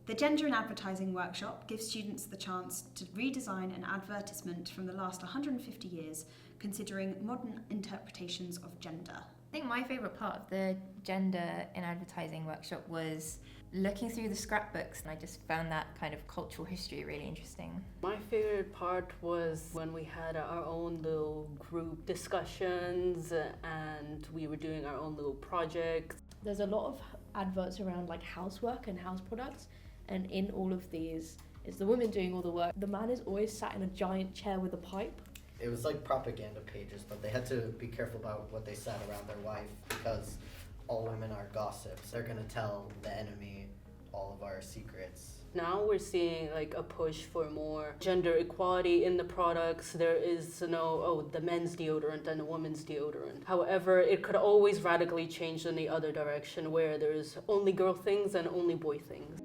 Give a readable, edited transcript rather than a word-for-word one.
The Gender in Advertising workshop gives students the chance to redesign an advertisement from the last 150 years, considering modern interpretations of gender. I think my favourite part of the Gender in Advertising workshop was looking through the scrapbooks, and I just found that kind of cultural history really interesting. My favorite part was when we had our own little group discussions and we were doing our own little projects. There's a lot of adverts around like housework and house products, and in all of these is the woman doing all the work. The man is always sat in a giant chair with a pipe. It was like propaganda pages, but they had to be careful about what they said around their wife because all women are gossips. They're gonna tell the enemy all of our secrets. Now we're seeing like a push for more gender equality in the products. There is the men's deodorant and the women's deodorant. However, it could always radically change in the other direction where there's only girl things and only boy things.